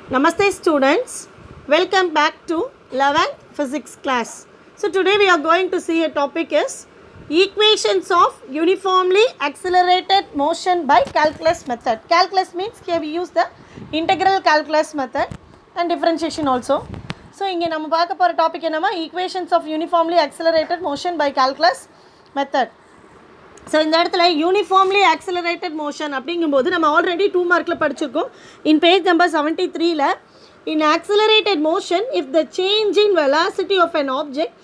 Namaste students, welcome back to 11th physics class. So today we are going to see a topic is equations of uniformly accelerated motion by calculus method. Calculus means here we use the integral calculus method and differentiation also. So இங்கே நம்ம பார்க்க போகிற topic என்னமா equations of uniformly accelerated motion by calculus method. So இந்த இடத்துல uniformly accelerated motion அப்படிங்கும்போது நம்ம already 2 மார்க்கில் படிச்சிருக்கோம். இன் பேஜ் நம்பர் 73ல in accelerated motion if the change in velocity of an object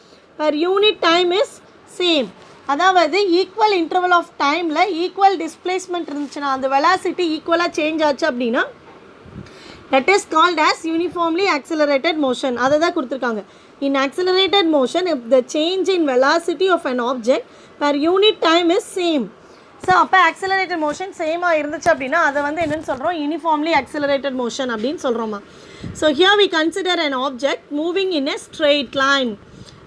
per unit time is same, அதாவது equal interval of டைமில் equal displacement இருந்துச்சுன்னா அந்த வெலாசிட்டி ஈக்குவலாக சேஞ்ச் ஆச்சு அப்படின்னா that is called as uniformly accelerated motion. அதை தான் கொடுத்துருக்காங்க. In accelerated motion if the change in velocity of an object per unit time is same. So அப்போ accelerated motion சேமாக இருந்துச்சு அப்படின்னா அதை வந்து என்னென்னு சொல்கிறோம், uniformly accelerated motion அப்படின்னு சொல்கிறோமா. So here we consider an object moving in a straight line.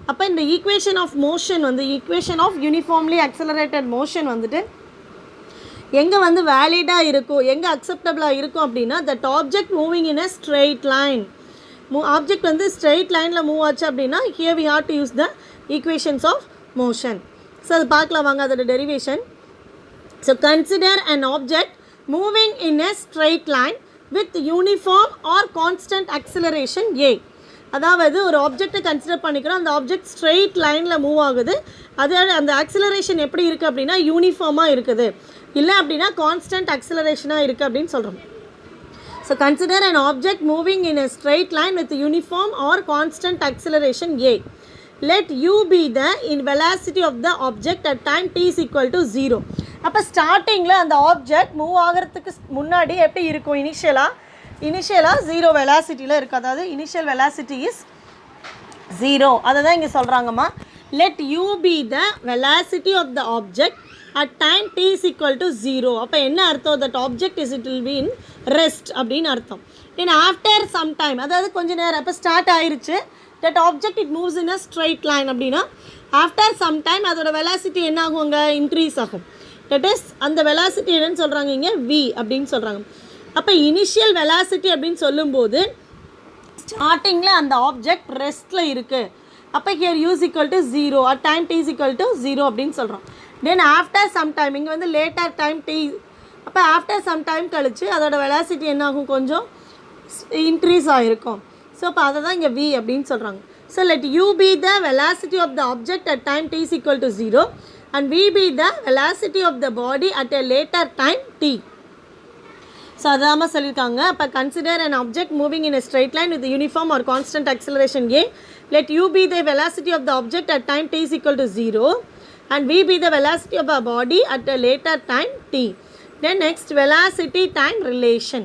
அப்போ இந்த equation of motion வந்து equation of uniformly accelerated motion வந்துட்டு எங்கே வந்து வேலிடாக இருக்கும், எங்கே அக்செப்டபிளாக இருக்கும் அப்படின்னா that object moving in a straight line. Object வந்து ஸ்ட்ரெயிட் லைனில் மூவ் ஆச்சு அப்படின்னா here we have to use the equations of motion. So அது பார்க்கலாம் வாங்க அதோட derivation. So consider an object moving in a straight line with uniform or constant acceleration a. அதாவது ஒரு ஆப்ஜெக்டை கன்சிடர் பண்ணிக்கிறோம், அந்த ஆப்ஜெக்ட் ஸ்ட்ரெயிட் லைனில் மூவ் ஆகுது, அது அந்த ஆக்சிலரேஷன் எப்படி இருக்குது அப்படின்னா யூனிஃபார்மாக இருக்குது, இல்லை அப்படின்னா கான்ஸ்டன்ட் அக்சிலரேஷனாக இருக்குது அப்படின்னு சொல்கிறோம். So consider an object moving in a straight line with uniform or constant acceleration a. Let you be the in velocity of the object at time t is equal to 0. அப்போ ஸ்டார்டிங்கில் அந்த object move ஆகிறதுக்கு முன்னாடி எப்படி இருக்கும், இனிஷியலாக 0 வெலாசிட்டியில் இருக்குது, அதாவது இனிஷியல் வெலாசிட்டி இஸ் 0. அதை தான் இங்கே சொல்கிறாங்கம்மா. Let you be the velocity of the object at time t is equal to 0. அப்போ என்ன அர்த்தம், that object is it will be in rest அப்படின்னு அர்த்தம். then after some time, அதாவது கொஞ்சம் நேரம் அப்போ ஸ்டார்ட் ஆயிருச்சு, that object it moves in a straight line அப்படின்னா after some time அதோட வெலாசிட்டி என்ன ஆகுங்க, இன்க்ரீஸ் ஆகும். that is அந்த வெலாசிட்டி என்னன்னு சொல்கிறாங்க இங்கே v அப்படின்னு சொல்கிறாங்க. அப்போ இனிஷியல் வெலாசிட்டி அப்படின்னு சொல்லும்போது ஸ்டார்டிங்கில் அந்த ஆப்ஜெக்ட் ரெஸ்ட்டில் இருக்குது, அப்போ here u is equal to 0 at time t is equal to 0 அப்படின்னு சொல்கிறோம். தென் ஆஃப்டர் சம் டைம் இங்கே வந்து லேட்டர் டைம் டி, அப்போ ஆஃப்டர் சம் டைம் கழிச்சு அதோட வெலாசிட்டி என்ன ஆகும், கொஞ்சம் இன்க்ரீஸ் ஆகிருக்கும். ஸோ அப்போ அதை தான் இங்கே வி அப்படின்னு சொல்கிறாங்க. So let you be the velocity of the object at time t is equal to 0 and v be the velocity of the body at a later time t. So அதாமல் சொல்லியிருக்காங்க. அப்போ consider an object moving in a straight line with uniform or constant acceleration a. Let you be the velocity of the object at time t is equal to 0 and v be the velocity of a body at a later time t. Then next velocity time relation,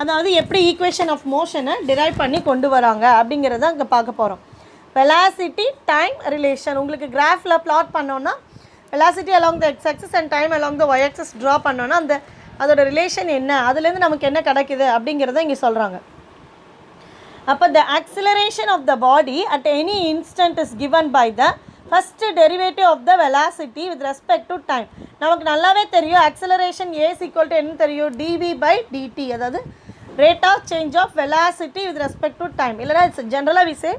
அதாவது எப்படி equation of மோஷனை drive பண்ணி கொண்டு வராங்க அப்படிங்கிறத அங்கே பார்க்க போகிறோம். Velocity time relation உங்களுக்கு கிராஃபில் பிளாட் பண்ணோன்னா velocity along the x axis and time along the y axis draw பண்ணோன்னா அதோட ரிலேஷன் என்ன, அதுலேருந்து நமக்கு என்ன கிடைக்குது அப்படிங்கிறத இங்கே சொல்கிறாங்க. அப்போ the acceleration of the body at any instant is given by the first derivative of the velocity with respect to time. நமக்கு நல்லாவே தெரியும் acceleration a is equal to என்ன தெரியும், டிவி பை டிடி, அதாவது rate of change of velocity with respect to time. இல்லைனா it's ஜென்ரலாக விசே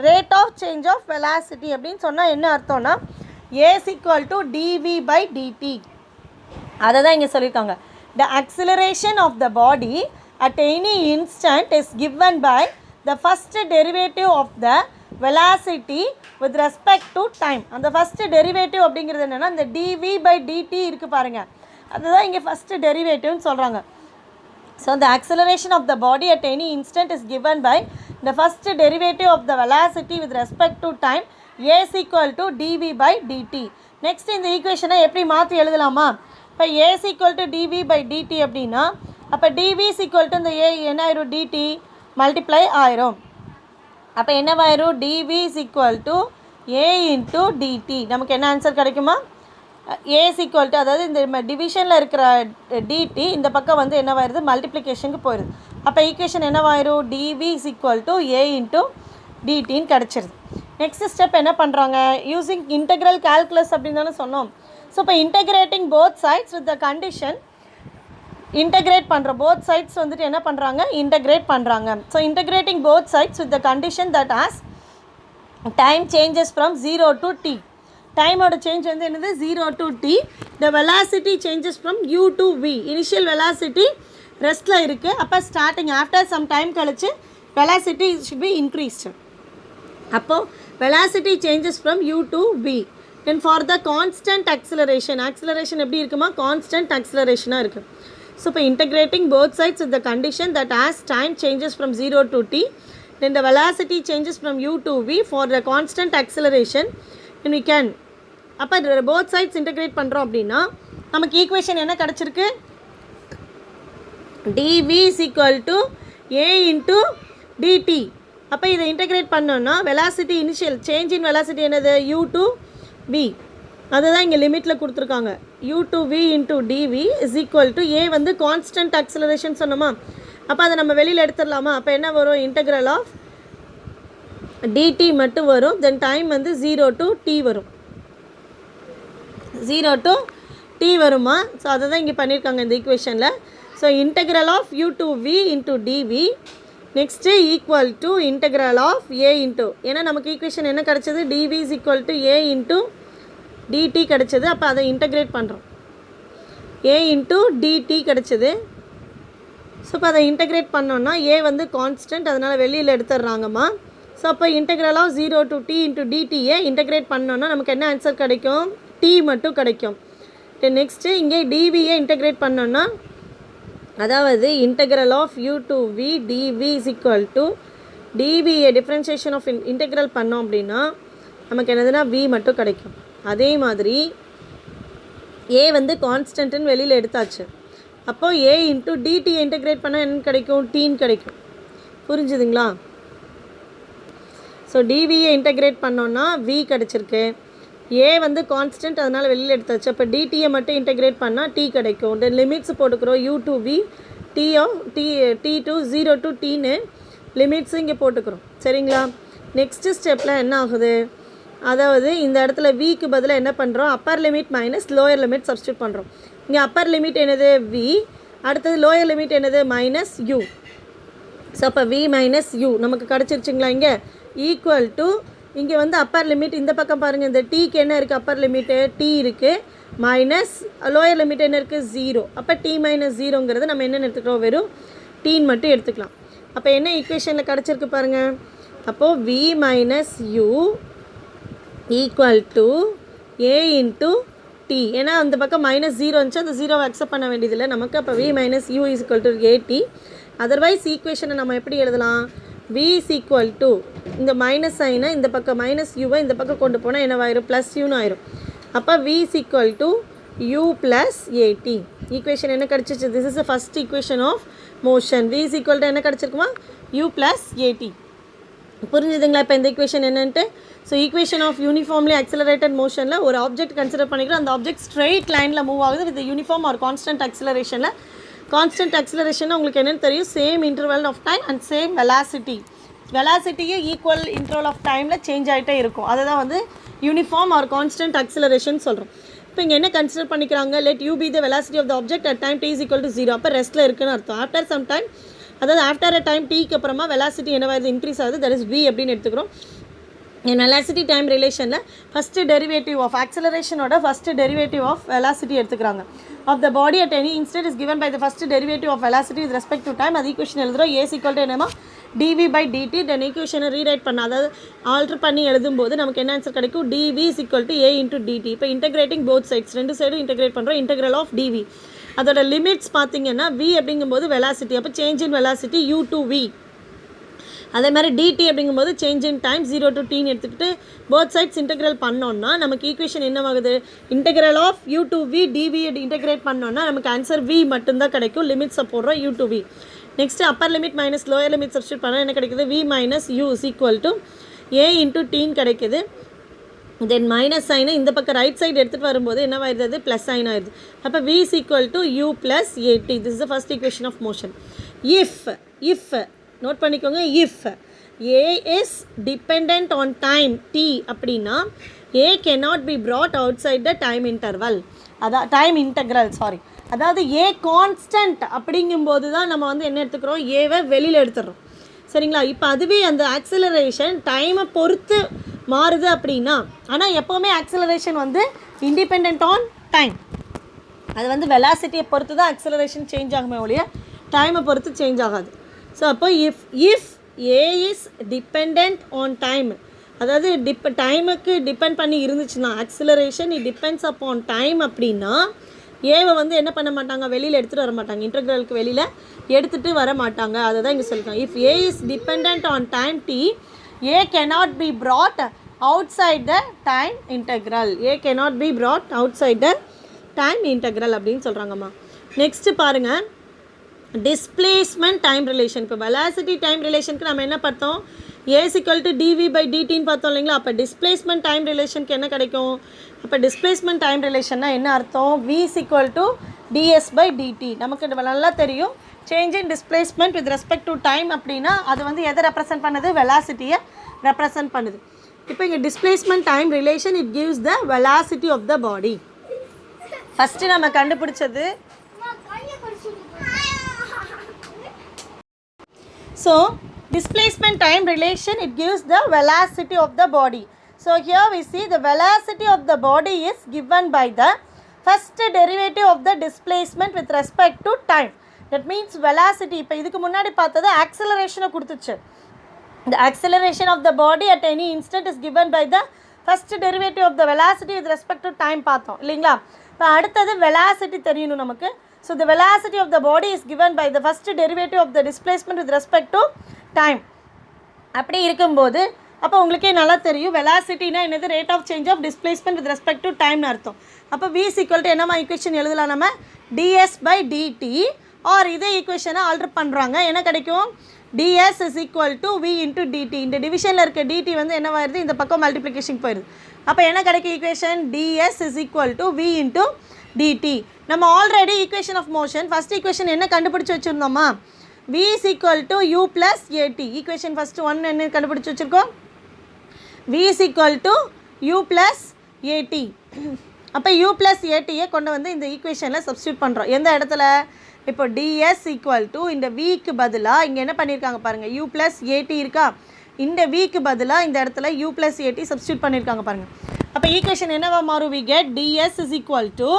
rate of change of velocity அப்படின்னு சொன்னால் என்ன அர்த்தம்னா a is equal to dv by dt. அதை தான் இங்கே சொல்லியிருக்காங்க. The acceleration of the body at any instant is given by the first derivative of the velocity with respect to time. அந்த first derivative அப்படிங்கிறது என்னென்னா இந்த டிவி பை டிடி இருக்குது பாருங்கள், அதுதான் இங்கே ஃபஸ்ட்டு டெரிவேட்டிவ்னு சொல்கிறாங்க. So the acceleration of the body at any instant is given by the first derivative of the velocity with respect to time a is equal to dv by dt. Next இந்த ஈக்குவேஷனை எப்படி மாற்றி எழுதலாமா, இப்போ a is equal to dv by dt அப்படின்னா அப்போ TV is equal to இந்த ஏ என்ன ஆயிரும், டிடி மல்டிப்ளை ஆயிரும். அப்போ என்னவாயிரும், dv is equal to a into dt. நமக்கு என்ன ஆன்சர் கிடைக்குமா, ஏ இஸ் ஈக்குவல் டு, அதாவது இந்த டிவிஷனில் இருக்கிற டிடி இந்த பக்கம் வந்து என்னவாயிருது, மல்டிப்ளிகேஷனுக்கு போயிடுது. அப்போ ஈக்குவேஷன் என்னவாயிரும், dv is equal to a into டிடின்னு கிடச்சிருது. நெக்ஸ்ட் ஸ்டெப் என்ன பண்ணுறாங்க, யூஸிங் இன்டெக்ரல் கால்குலஸ் அப்படின்னு தானே சொன்னோம். ஸோ இப்போ integrating both sides with the condition integrate பண்ணுற போத் சைட்ஸ் வந்துட்டு என்ன பண்ணுறாங்க, இன்டகிரேட் பண்ணுறாங்க. So integrating both sides with the condition that as time changes from 0 to t. டைமோட சேஞ்ச் வந்து என்னது 0 to t. The velocity changes from u to v. Initial velocity ரெஸ்ட்டில் இருக்குது. அப்போ ஸ்டார்டிங் ஆஃப்டர் சம் டைம் கழிச்சு velocity should be increased. அப்போது velocity changes from u to v. Then for the constant acceleration எப்படி இருக்குமா, constant ஆக்சிலரேஷனாக இருக்குது. So இப்போ integrating both sides with the condition that as time changes from 0 to t, then the velocity changes from u to v for the constant acceleration, and we can அப்போ both sides integrate பண்ணுறோம் அப்படின்னா நமக்கு equation என்ன கிடச்சிருக்கு, dv is equal to a into dt. அப்போ இதை integrate பண்ணோன்னா velocity initial change in velocity என்னது u to v, அதுதான் இங்கே லிமிட்டில் கொடுத்துருக்காங்க. u to v into dv is equal to a வந்து கான்ஸ்டன்ட் ஆக்சிலரேஷன் சொன்னோமா, அப்போ அதை நம்ம வெளியில் எடுத்துடலாமா. அப்போ என்ன வரும், இன்டகிரல் ஆஃப் dt மட்டும் வரும். தென் டைம் வந்து 0 to t வரும், 0 to t வருமா. ஸோ அதை தான் இங்கே பண்ணியிருக்காங்க இந்த ஈக்குவேஷனில். So integral of u to v into dv next equal to integral of a into, ஏன்னா நமக்கு ஈக்குவேஷன் என்ன கிடச்சது, dv is equal to a into dt கிடச்சது. அப்போ அதை இன்டகிரேட் பண்ணுறோம், a into dt கிடச்சது. ஸோ இப்போ அதை இன்டகிரேட் பண்ணோன்னா a வந்து கான்ஸ்டன்ட், அதனால் வெளியில் எடுத்துடுறாங்கம்மா. ஸோ அப்போ integral of 0 to t into dtயை இன்டகிரேட் பண்ணோன்னா நமக்கு என்ன ஆன்சர் கிடைக்கும், t மட்டும் கிடைக்கும். நெக்ஸ்ட்டு இங்கே dvயை இன்டகிரேட் பண்ணோன்னா, அதாவது integral of u to v dv is equal to dvயை டிஃப்ரென்ஷியேஷன் ஆஃப் இன்டகிரல் பண்ணோம் அப்படின்னா நமக்கு என்னதுன்னா v மட்டும் கிடைக்கும். அதே மாதிரி a வந்து கான்ஸ்டன்ட்டுன்னு வெளியில் எடுத்தாச்சு. அப்போது a இன்ட்டு டிடியை இன்டகிரேட் பண்ணால் என்ன கிடைக்கும், டீன்னு கிடைக்கும். புரிஞ்சுதுங்களா. ஸோ டிவியை இன்டகிரேட் பண்ணோன்னா v கிடச்சிருக்கு. a வந்து கான்ஸ்டன்ட், அதனால் வெளியில் எடுத்தாச்சு. அப்போ டிடியை மட்டும் இன்டகிரேட் பண்ணால் t கிடைக்கும். தென் லிமிட்ஸ் போட்டுக்கிறோம், u to v t to 0 to tன்னு லிமிட்ஸு இங்கே போட்டுக்கிறோம். சரிங்களா. நெக்ஸ்ட்டு ஸ்டெப்பில் என்ன ஆகுது, அதாவது இந்த இடத்துல விக்கு பதிலாக என்ன பண்ணுறோம், upper limit minus lower limit substitute பண்ணுறோம். இங்கே அப்பர் லிமிட் என்னது v, அடுத்தது லோயர் லிமிட் என்னது மைனஸ் u. ஸோ அப்போ v மைனஸ் u நமக்கு கிடச்சிருச்சுங்களா. இங்கே ஈக்குவல் டு இங்கே வந்து அப்பர் லிமிட் இந்த பக்கம் பாருங்கள், இந்த டீக்கு என்ன இருக்குது, அப்பர் லிமிட்டு t இருக்குது, மைனஸ் லோயர் லிமிட் என்ன இருக்குது 0. அப்போ t மைனஸ் 0ங்கிறது நம்ம என்னென்னு எடுத்துக்கிறோம், வெறும் டீன்னு மட்டும் எடுத்துக்கலாம். அப்போ என்ன ஈக்குவேஷனில் கிடச்சிருக்கு பாருங்கள். அப்போது v minus u equal to a into t. ஏன்னா அந்த பக்கம் மைனஸ் 0 இருந்துச்சு, அந்த 0வை அக்செப்ட் பண்ண வேண்டியதில்லை நமக்கு. அப்போ v minus u is equal to at. Otherwise ஈக்குவேஷனை நம்ம எப்படி எழுதலாம், v இஸ் ஈக்குவல் டு இந்த மைனஸ் சைனை இந்த பக்கம் மைனஸ் யூவை இந்த பக்கம் கொண்டு போனால் என்னவாயிரும், ப்ளஸ் யூன்னு ஆயிரும். அப்போ v is equal to u plus at. ஈக்குவேஷன் என்ன கிடச்சிச்சு, this is the first equation of motion. v is equal to என்ன கிடச்சிருக்குமா, u ப்ளஸ் at. புரிஞ்சுதுங்களா இப்போ இந்த ஈக்குவேஷன் என்னன்ட்டு. So equation of uniformly accelerated மோஷனில் ஒரு ஆப்ஜெக்ட் கன்சிடர் பண்ணிக்கிறோம், அந்த ஆப்ஜெக்ட் ஸ்ட்ரெயிட் லைனில் மூவ் ஆகுது வித் யூனிஃபார்ம் ஆர் கான்ஸ்டன்ட் ஆக்சிலரேஷனில். கான்ஸ்டன்ட் ஆக்சிலரேஷன் உங்களுக்கு என்னென்னு தெரியும், same interval of time and same வெலாசிட்டியும் ஈக்குவல் இன்டர்வல் ஆஃப் டைமில் சேஞ்ச் ஆகிட்டே இருக்கும். அதை தான் வந்து யூனிஃபார்ம் ஆர் கான்ஸ்டன்ட் ஆக்சிலரேஷன் சொல்கிறோம். இப்போ இங்கே என்ன கன்சிடர் பண்ணிக்கிறாங்க, let you be the velocity of the object at time t is equal to 0. அப்போ ரெஸ்ட்டில் இருக்குன்னு அர்த்தம். ஆஃப்டர் சம் டைம், அதாவது ஆஃப்டர் அ டைம் டீக்கு அப்புறமா வெலாசிட்டி என்னவாது இன்க்ரீஸ் ஆகுது, தட் இஸ் v அப்படின்னு எடுத்துக்கிறோம். என் வெலாசிட்டி டைம் ரிலேஷனில் ஃபஸ்ட்டு டெரிவேட்டிவ் ஆஃப் ஆக்சலரேஷனோட ஃபஸ்ட்டு டெரிவேட்டிவ் ஆஃப் வெலாசிட்டி எடுத்துக்கிறாங்க. Of the body at any instant is given by the first derivative of velocity with respect to time. அது equation எழுதுகிறோம், a equal to என்னமா dv by dt. தென் ஈக்குவேஷனை rewrite பண்ண, அதாவது alter பண்ணி எழுதும்போது நமக்கு என்ன ஆன்சர் கிடைக்கும், dv is equal to a into dt. இப்போ இன்டகிரேட்டிங் போத் சைட்ஸ், ரெண்டு சைடும் இன்டகிரேட் பண்ணுறோம். இன்டகிரல் ஆஃப் dv, அதோட லிமிட்ஸ் பார்த்தீங்கன்னா v அப்படிங்கும்போது வெலாசிட்டி, அப்போ change in velocity u to v. அதே மாதிரி dt அப்படிங்கும்போது சேஞ்ச் இன் டைம் 0 to tன்னு எடுத்துக்கிட்டு போத் சைட்ஸ் இன்டெக்ரல் பண்ணோன்னா நமக்கு ஈக்குவேஷன் என்னவாகுது, integral of u to v dv integrate பண்ணோன்னா நமக்கு ஆன்சர் v மட்டும்தான் கிடைக்கும். லிமிட்ஸை போடுறோம் u to v. Next upper limit minus lower limit substitute பண்ணால் என்ன கிடைக்குது, v minus u is equal to a into டீன்னு கிடைக்குது. தென் மைனஸ் சைனை இந்த பக்கம் ரைட் சைடு எடுத்துகிட்டு வரும்போது என்ன ஆயிடுது, ப்ளஸ் சைன் ஆயிடுது. அப்போ v is equal to u plus at. This is the first equation of motion. If note பண்ணிக்கோங்க, if a is depend on time t அப்படின்னா a cannot be brought outside the time interval, அதான் time integral, அதாவது ஏ constant அப்படிங்கும்போது தான் நம்ம வந்து என்ன எடுத்துக்கிறோம், ஏவை வெளியில் எடுத்துடுறோம். சரிங்களா? இப்போ அதுவே அந்த ஆக்சிலரேஷன் டைமை பொறுத்து மாறுது அப்படின்னா, ஆனால் எப்போவுமே ஆக்சிலரேஷன் வந்து இண்டிபெண்ட் ஆன் டைம். அது வந்து வெலாசிட்டியை பொறுத்து தான் ஆக்சிலரேஷன் சேஞ்ச் ஆகுமே ஒழிய டைமை பொறுத்து சேஞ்ச் ஆகாது. ஸோ அப்போ if a is depend on time, அதாவது டைமுக்கு டிபெண்ட் பண்ணி இருந்துச்சுன்னா acceleration it depends upon time அப்படின்னா ஏவை வந்து என்ன பண்ண மாட்டாங்க, வெளியில் எடுத்துகிட்டு வர மாட்டாங்க, இன்டெக்ரலுக்கு வெளியில் எடுத்துகிட்டு வர மாட்டாங்க. அதை தான் இங்கே சொல்லியிருக்காங்க. If a is depend on time t, a cannot be brought outside the time integral. A cannot be brought outside the time integral அப்படின்னு சொல்கிறாங்கம்மா. நெக்ஸ்ட்டு பாருங்கள், டிஸ்பிளேஸ்மெண்ட் டைம் ரிலேஷன். இப்போ வெலாசிட்டி டைம் ரிலேஷனுக்கு நம்ம என்ன பார்த்தோம், a equal to dv by டிடின்னு பார்த்தோம் இல்லைங்களா? அப்போ டிஸ்பிளேஸ்மெண்ட் டைம் ரிலேஷனுக்கு என்ன கிடைக்கும், அப்போ டிஸ்பிளேஸ்மெண்ட் டைம் ரிலேஷன்னா என்ன அர்த்தம், v equal to ds by dt. நமக்கு நல்லா தெரியும், change in displacement with respect to time அப்படின்னா அது வந்து எதை ரெப்ரசென்ட் பண்ணுது, வெலாசிட்டியை ரெப்ரசென்ட் பண்ணுது. இப்போ இங்கே displacement time relation it gives the velocity of the body. First நம்ம கண்டுபிடிச்சது, so displacement time relation it gives the velocity of the body. So here we see the velocity of the body is given by the first derivative of the displacement with respect to time. That means velocity, இப்போ இதுக்கு முன்னாடி பார்த்தது acceleration கொடுத்துச்சு. The acceleration of the body at any instant is given by the first derivative of the velocity with respect to time பார்த்தோம் இல்லைங்களா? இப்போ அடுத்தது velocity தெரியணும் நமக்கு. So the velocity of the body is given by the first derivative of the displacement with respect to time. அப்படி இருக்கும்போது அப்போ உங்களுக்கே நல்லா தெரியும் வெலாசிட்டினா என்னது, rate of change of displacement with respect to டைம்னு அர்த்தம். அப்போ வி ஈக்குவல் டு என்னமா ஈக்குவேஷன் எழுதலாம் நம்ம, டிஎஸ் பை டிடி. ஆர் இதே ஈக்குவேஷனை ஆல்டர் பண்ணுறாங்க, என்ன கிடைக்கும், ds is equal to v into dt. இந்த டிவிஷனில் இருக்க டிடி வந்து என்னவாயிருது, இந்த பக்கம் மல்டிப்ளிகேஷன் போயிடுது. அப்போ என்ன கிடைக்கும் equation, ds is equal to v into dt. நம்ம already equation of motion first equation என்ன கண்டுபிடிச்சி வச்சுருந்தோமா, v is equal to u plus at. ஈக்குவேஷன் ஃபஸ்ட்டு 1 என்ன கண்டுபிடிச்சி வச்சுருக்கோம், v is equal to u plus at. அப்போ u plus atயை கொண்டு வந்து இந்த ஈக்குவேஷனில் சப்ஸ்டியூட் பண்ணுறோம். எந்த இடத்துல, இப்போ ds equal to இந்த vக்கு பதிலாக இங்கே என்ன பண்ணியிருக்காங்க பாருங்கள், u plus at இருக்கா, இந்த vக்கு பதிலாக இந்த இடத்துல u plus at சப்ஸ்டியூட் பண்ணியிருக்காங்க பாருங்கள். அப்போ ஈக்குவேஷன் என்னவா மாறும், we get ds is equal to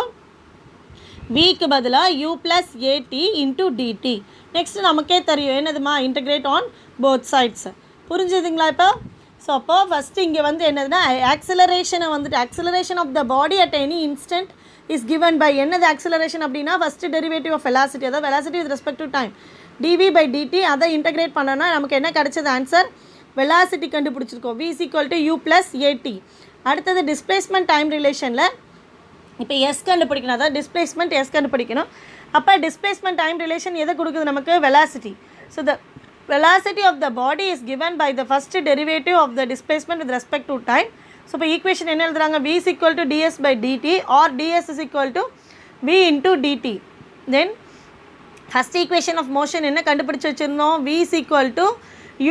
vக்கு பதிலாக u plus at into dt. Next நமக்கே தெரியும் என்னதுமா, இன்டகிரேட் ஆன் போத் சைட்ஸ். புரிஞ்சுதுங்களா இப்போ? ஸோ அப்போ ஃபஸ்ட்டு இங்கே வந்து என்னதுன்னா ஆக்சிலரேஷனை வந்துட்டு acceleration of the body at any instant is given by என்னது ஆக்சிலரேஷன் அப்படின்னா ஃபஸ்ட்டு டெரிவேட்டிவ் ஆஃப் வெலாசிட்டி, அதாவது velocity with respect to time dv பை dt. அதை இன்டகிரேட் பண்ணோன்னா நமக்கு என்ன கிடச்சது ஆன்சர், வெலாசிட்டி கண்டுபிடிச்சிருக்கோம், v is equal to u plus at. அடுத்தது டிஸ்பிளேஸ்மெண்ட் டைம் ரிலேஷனில் இப்போ எஸ் கண்டுபிடிக்கணும், அதாவது டிஸ்பிளேஸ்மெண்ட் எஸ் கண்டுபிடிக்கணும். அப்போ டிஸ்பிளேஸ்மெண்ட் டைம் ரிலேஷன் எதை கொடுக்குது நமக்கு, velocity. So the velocity of the body is given by the first derivative of the displacement with respect to time. So இப்போ ஈக்குவேஷன் என்ன எழுதுறாங்க, v is equal to ds by dt or ds is equal to v into dt. Then first equation of motion என்ன கண்டுபிடிச்சி வச்சுருந்தோம், v is equal to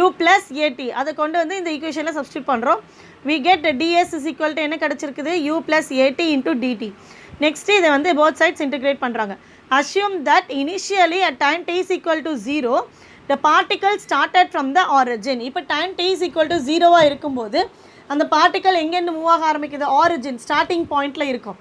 u plus at. அதை கொண்டு வந்து இந்த ஈக்குவேஷனில் சப்ஸ்டியூட் பண்ணுறோம். we get ds is equal to என்ன கிடச்சிருக்குது, u plus at into dt. Next இதை வந்து போத் சைட்ஸ் இன்டிகிரேட் பண்ணுறாங்க. assume that initially at time t is equal to 0 the particle started from the origin. இப்போ time t is equal to 0 இருக்கும்போது அந்த particle எங்கேருந்து move ஆக ஆரம்பிக்குது, origin starting பாயிண்டில் இருக்கும்.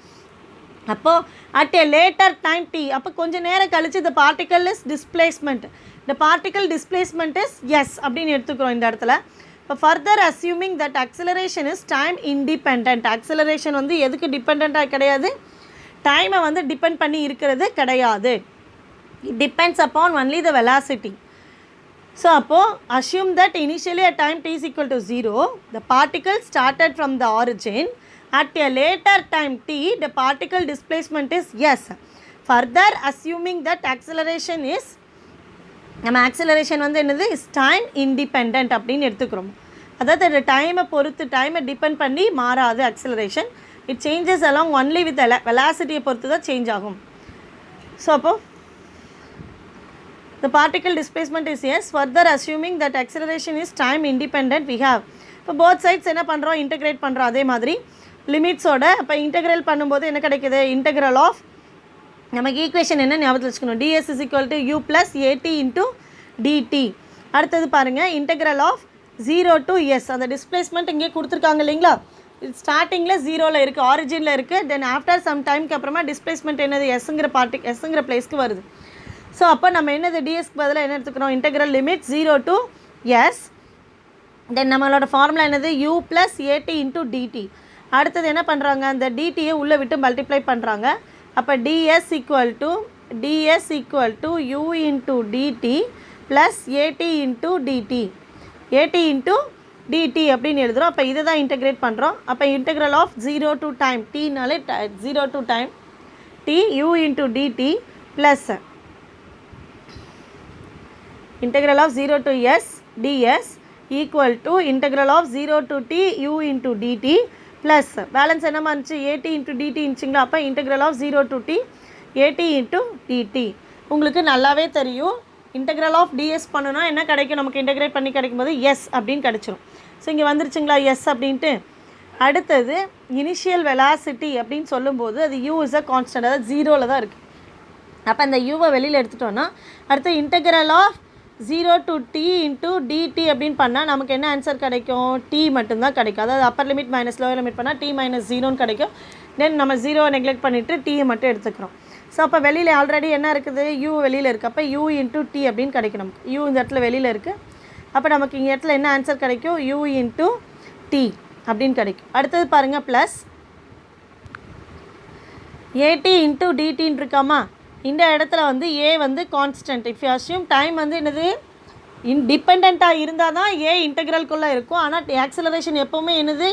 அப்போது at a later time t, அப்போ கொஞ்சம் நேரம் கழிச்சு the particle is displacement, the particle displacement is yes அப்படின்னு எடுத்துக்கிறோம் இந்த இடத்துல. இப்போ further assuming that acceleration is time independent. Acceleration வந்து எதுக்கு டிபெண்ட்டாக கிடையாது, டைமை வந்து டிபெண்ட் பண்ணி இருக்கிறது கிடையாது. It depends upon only the velocity. So அப்போது assume that initially at time t is equal to 0 the particle started from the origin. At a later time t the particle displacement is yes. Further assuming that acceleration is, நம்ம acceleration வந்து என்னது, is time independent அப்படின்னு எடுத்துக்கிறோம். அதாவது டைமை பொறுத்து டைமை depend பண்ணி மாறாது acceleration. It changes along only with வெலாசிட்டியை பொறுத்து தான் சேஞ்ச் ஆகும். ஸோ அப்போது the particle displacement is yes. Further assuming that acceleration is time independent we have. இப்போ போத் சைட்ஸ் என்ன பண்ணுறோம், இன்டகிரேட் பண்ணுறோம். அதே மாதிரி லிமிட்ஸோட இப்போ இன்டகிரல் பண்ணும்போது என்ன கிடைக்குது, இன்டகிரல் ஆஃப் நமக்கு ஈக்குவேஷன் என்ன ஞாபகத்தில் வச்சுக்கணும், ds is equal to u plus at into dt. அடுத்தது பாருங்கள் இன்டெக்ரல் ஆஃப் 0 to s, அந்த டிஸ்பிளேஸ்மெண்ட் இங்கே கொடுத்துருக்காங்க இல்லைங்களா, ஸ்டார்டிங்கில் ஜீரோவில் இருக்குது, ஆரிஜினில் இருக்குது, தென் ஆஃப்டர் சம் டைமுக்கு அப்புறமா டிஸ்பிளேஸ்மெண்ட் என்னது எஸ்ங்கிற பிளேஸ்க்கு வருது. ஸோ அப்போ நம்ம என்னது டிஎஸ்க்கு பதிலாக என்ன எடுத்துக்கிறோம், இன்டெக்ரல் லிமிட் 0 to s, தென் நம்மளோட ஃபார்முலா என்னது u plus at into dt. அடுத்தது என்ன பண்ணுறாங்க, அந்த டிடியை உள்ளே விட்டு மல்டிப்ளை பண்ணுறாங்க. அப்போ ds equal to u into dt plus at into dt, at into dt அப்படின்னு எழுதுகிறோம். அப்போ இதை தான் இன்டெகிரேட் பண்ணுறோம். அப்போ இன்டெக்ரல் ஆஃப் 0 to டைம் tனாலே 0 to time t u into dt plus integral of 0 to s ds equal to integral of 0 to t u into dt plus balance என்னமா இருந்துச்சு at into dt இருந்துச்சுங்களா. அப்போ integral of 0 to t at into dt. உங்களுக்கு நல்லாவே தெரியும் integral of ds பண்ணணும்னா என்ன கிடைக்கும், நமக்கு இன்டெகிரேட் பண்ணி கிடைக்கும்போது s அப்படின்னு கிடச்சிரும். ஸோ இங்கே வந்துருச்சுங்களா s அப்படின்ட்டு. அடுத்தது இனிஷியல் வெலாசிட்டி அப்படின்னு சொல்லும்போது அது u is a constant, அதாவது ஜீரோவில் தான் இருக்குது. அப்போ அந்த யூவை வெளியில் எடுத்துட்டோன்னா அடுத்து integral of 0 to t into dt அப்படின்னு பண்ணால் நமக்கு என்ன ஆன்சர் கிடைக்கும், t மட்டும்தான் கிடைக்கும். அதாவது upper limit minus lower limit பண்ணால் t minus 0ன்னு கிடைக்கும். தென் நம்ம 0வை நெக்லெக்ட் பண்ணிவிட்டு டீயை மட்டும் எடுத்துக்கிறோம். ஸோ அப்போ வெளியில் ஆல்ரெடி என்ன இருக்குது, u வெளியில் இருக்குது. அப்போ u into t அப்படின்னு கிடைக்கும் நமக்கு. u இந்த இடத்துல வெளியில் இருக்குது. அப்போ நமக்கு இங்கே இடத்துல என்ன ஆன்சர் கிடைக்கும், u into t அப்படின்னு கிடைக்கும். அடுத்தது பாருங்கள் ப்ளஸ் at into dtன்னு இருக்காமா, இந்த இடத்துல வந்து a வந்து constant. If you assume time வந்து என்னது இன்டிபெண்ட்டாக இருந்தால் தான் a இன்டெக்ரல்குள்ளே இருக்கும். ஆனால் ஆக்சலரேஷன் எப்போவுமே என்னது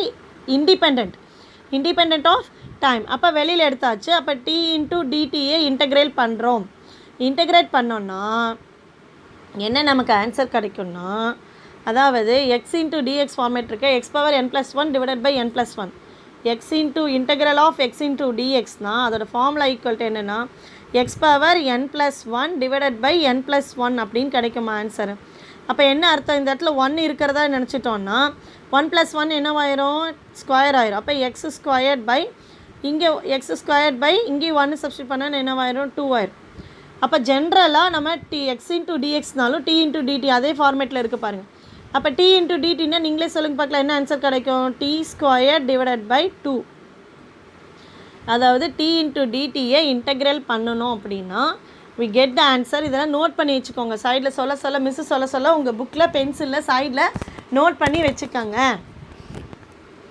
இண்டிபெண்ட் ஆஃப் டைம். அப்போ வெளியில் எடுத்தாச்சு. அப்போ t into dtயை இன்டெக்ரேட் பண்ணுறோம். இன்டெக்ரேட் பண்ணோன்னா என்ன நமக்கு ஆன்சர் கிடைக்கும்னா, அதாவது x into dx ஃபார்மேட் இருக்க x power n plus 1 divided by n plus 1, x into integral of x into dxனா அதோட ஃபார்முலா ஈக்குவல் டு என்னென்னா x power n plus 1 divided by n plus 1 அப்படின்னு கிடைக்குமா ஆன்சர். அப்போ என்ன அர்த்தம், இந்த இடத்துல 1 இருக்கிறதா நினச்சிட்டோன்னா 1 plus 1 என்னவாயிரும், ஸ்கொயர் ஆயிரும். அப்போ x squared by இங்கே x squared by இங்கே 1 சப்ஸ்டியூட் பண்ணால் என்னவாயிரும், 2 ஆயிரும். அப்போ ஜென்ரலாக நம்ம x into dxனாலும் t into dt அதே ஃபார்மேட்டில் இருக்குது பாருங்கள். அப்போ t into dtன்னா நீங்களே சொல்லுங்கள் பார்க்கலாம் என்ன ஆன்சர் கிடைக்கும், t squared divided by 2. அதாவது t into dtயை இன்டெக்ரல் பண்ணணும் அப்படின்னா we get the answer. இதெல்லாம் நோட் பண்ணி வச்சுக்கோங்க, சைடில் சொல்ல மிஸ்ஸு சொல்ல உங்கள் புக்கில் பென்சிலில் சைடில் நோட் பண்ணி வச்சுக்கோங்க.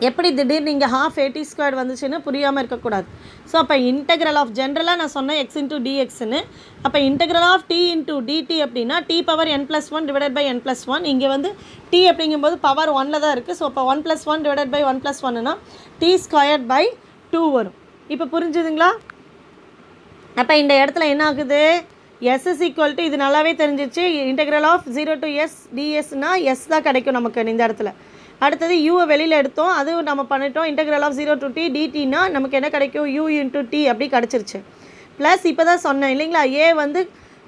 எப்படி திடீர்னு நீங்கள் half at squared வந்துச்சுன்னு புரியாமல் இருக்கக்கூடாது. ஸோ அப்போ இன்டெக்ரல் ஆஃப் ஜென்ரலாக நான் சொன்னேன் x into dxன்னு. அப்போ integral of t into dt அப்படின்னா t power n plus 1 divided by n plus 1. இங்கே வந்து t அப்படிங்கும்போது பவர் 1ல் தான் இருக்குது. ஸோ அப்போ 1 plus 1 divided by 1 plus 1னா t squared by 2 வரும். இப்போ புரிஞ்சுதுங்களா. அப்போ இந்த இடத்துல என்ன ஆகுது, s is equal to இது நல்லாவே தெரிஞ்சிச்சு, இன்டெக்ரல் ஆஃப் 0 to s dsனா s தான் கிடைக்கும் நமக்கு இந்த இடத்துல. அடுத்தது யூவை வெளியில் எடுத்தோம், அது நம்ம பண்ணிட்டோம். இன்டெக்ரல் ஆஃப் 0 to t dtனா நமக்கு என்ன கிடைக்கும், u into t அப்படி கிடச்சிருச்சு. ப்ளஸ் இப்போ தான் சொன்னேன் இல்லைங்களா, a வந்து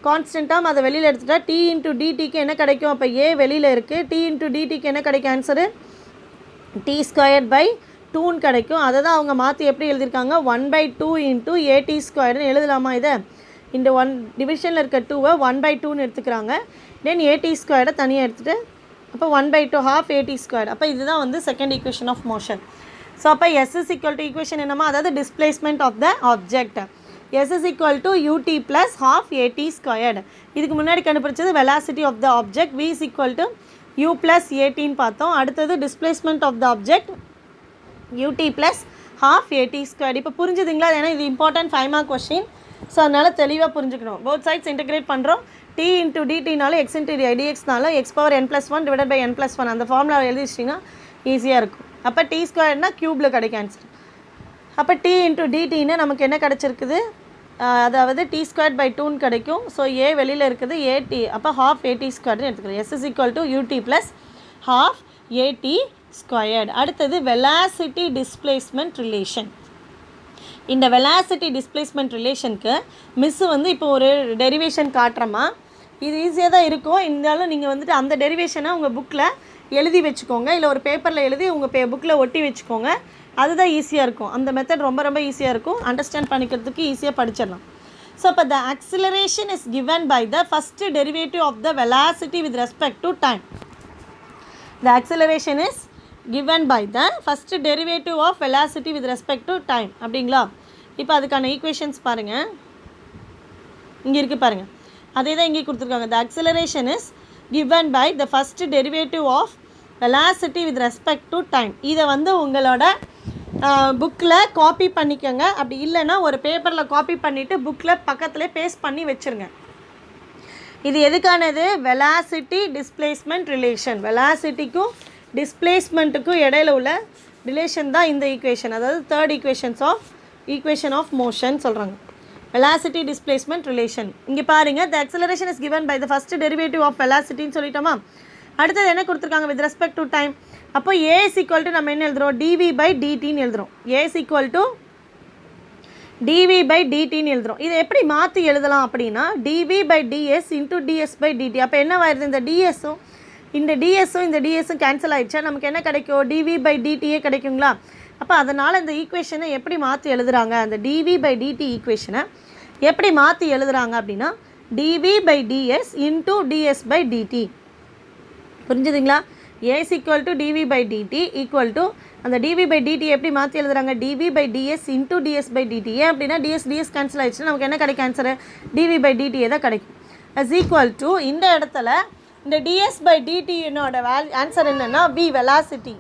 கான்ஸ்டண்ட்டாக அதை வெளியில் எடுத்துட்டா t into dtக்கு என்ன கிடைக்கும், அப்போ a வெளியில் இருக்குது. t into dtக்கு என்ன கிடைக்கும் ஆன்சரு, t squared by 2ன்னு கிடைக்கும். அதை தான் அவங்க மாற்றி எப்படி எழுதியிருக்காங்க, 1/2 into at ஸ்கொயர்னு எழுதலாமா. இதை இந்த 1 டிவிஷனில் இருக்க 2வை 1/2ன்னு எடுத்துக்கிறாங்க. தென் at ஸ்கொயர்டை தனியாக எடுத்துகிட்டு அப்போ 1/2 half at squared. அப்போ இதுதான் வந்து second equation of motion. So அப்போ s is equal to equation என்னமா, அதாவது displacement of the object. s is equal to ut plus half at squared. இதுக்கு முன்னாடி கண்டுபிடிச்சது velocity of the object, v is equal to u plus atன்னு பார்த்தோம். அடுத்தது displacement of the object ut plus half at squared. இப்போ புரிஞ்சுதுங்களா, ஏன்னா இது இம்பார்ட்டன்ட் 5 மார்க் கொஸ்டின். ஸோ அதனால் தெளிவாக புரிஞ்சுக்கணும். போத் சைட்ஸ் இன்டெகிரேட் பண்ணுறோம். t into dtனாலும் x into dxனாலும் x power n plus 1 divided by n plus 1 அந்த ஃபார்முலா எழுதி வச்சிட்டிங்கன்னா ஈஸியாக இருக்கும். அப்போ t ஸ்கொயர்னா க்யூப்பில் கிடைக்கும் ஆன்சர். அப்போ t into dtன்னு நமக்கு என்ன கிடச்சிருக்குது, அதாவது t squared by 2ன்னு கிடைக்கும். ஸோ a வெளியில் இருக்குது at, அப்போ half at squaredனு எடுத்துக்கிறோம். s is equal to ut plus half at squared. அடுத்தது வெலாசிட்டி டிஸ்பிளேஸ்மெண்ட் ரிலேஷன். இந்த வெலாசிட்டி டிஸ்பிளேஸ்மெண்ட் ரிலேஷனுக்கு மிஸ்ஸு வந்து இப்போ ஒரு டெரிவேஷன் காட்டுறோமா, இது ஈஸியாக தான் இருக்கும். இருந்தாலும் நீங்கள் வந்துட்டு அந்த டெரிவேஷனை உங்கள் புக்கில் எழுதி வச்சுக்கோங்க, இல்லை ஒரு பேப்பரில் எழுதி உங்கள் புக்கில் ஒட்டி வச்சுக்கோங்க. அதுதான் ஈஸியாக இருக்கும். அந்த மெத்தட் ரொம்ப ரொம்ப ஈஸியாக இருக்கும், அண்டர்ஸ்டாண்ட் பண்ணிக்கிறதுக்கு ஈஸியாக படிச்சிடலாம். ஸோ இப்போ the acceleration is given by the first derivative of the velocity with respect to time. The acceleration is given by the first derivative of velocity with respect to time அப்படிங்களா. இப்போ அதுக்கான equations பாருங்கள், இங்கே இருக்குது பாருங்கள், அதே தான் இங்கே கொடுத்துருக்காங்க. The acceleration is given by the first derivative of velocity with respect to time. இதை வந்து உங்களோட புக்கில் காப்பி பண்ணிக்கோங்க. அப்படி இல்லைன்னா ஒரு பேப்பரில் காப்பி பண்ணிவிட்டு புக்கில் பக்கத்தில் பேஸ்ட் பண்ணி வச்சுருங்க. இது எதுக்கானது? Velocity displacement relation. வெலாசிட்டிக்கும் டிஸ்பிளேஸ்மெண்ட்டுக்கும் இடையில உள்ள ரிலேஷன் தான் இந்த ஈக்குவேஷன், அதாவது தேர்ட் ஈக்குவேஷன் ஆஃப் மோஷன் சொல்கிறாங்க. Velocity displacement relation. இங்கே பாருங்கள், த acceleration is given by the first derivative of velocity சொல்லிட்டோமா. அடுத்தது என்ன கொடுத்துருக்காங்க? With respect to time. அப்போ ஏ இஸ் ஈக்குவல் டு நம்ம என்ன எழுதுகிறோம்? டிவி பை டிடின்னு எழுதுகிறோம். A is equal to dv by டிடின்னு எழுதுகிறோம். இதை எப்படி மாற்றி எழுதலாம் அப்படின்னா, dv by ds into ds by dt. அப்போ என்ன ஆயிடுது? இந்த டிஎஸும் இந்த டிஎஸும் கேன்சல் ஆகிடுச்சா நமக்கு என்ன கிடைக்கும்? டிவி பை டிடியே கிடைக்குங்களா. அப்போ அதனால் இந்த ஈக்குவேஷனை எப்படி மாற்றி எழுதுகிறாங்க? அந்த டிவி பை டிடி ஈக்குவேஷனை எப்படி மாற்றி எழுதுகிறாங்க அப்படின்னா, dv by ds into ds by dt. புரிஞ்சுதுங்களா? A is equal to dv by dt equal to அந்த டிவி பை டிடி எப்படி மாற்றி எழுதுறாங்க? Dv by ds into ds by dt. ஏன் அப்படின்னா டிஎஸ் கேன்சல் ஆகிடுச்சுன்னா நமக்கு என்ன கிடைக்கும்? ஆன்சரு டிவி பை டிடியே தான் கிடைக்கும். இஸ் ஈக்குவல் டு இந்த இடத்துல இந்த டிஎஸ் பை டிடியினோட ஆன்சர் என்னென்னா வி வெலாசிட்டி.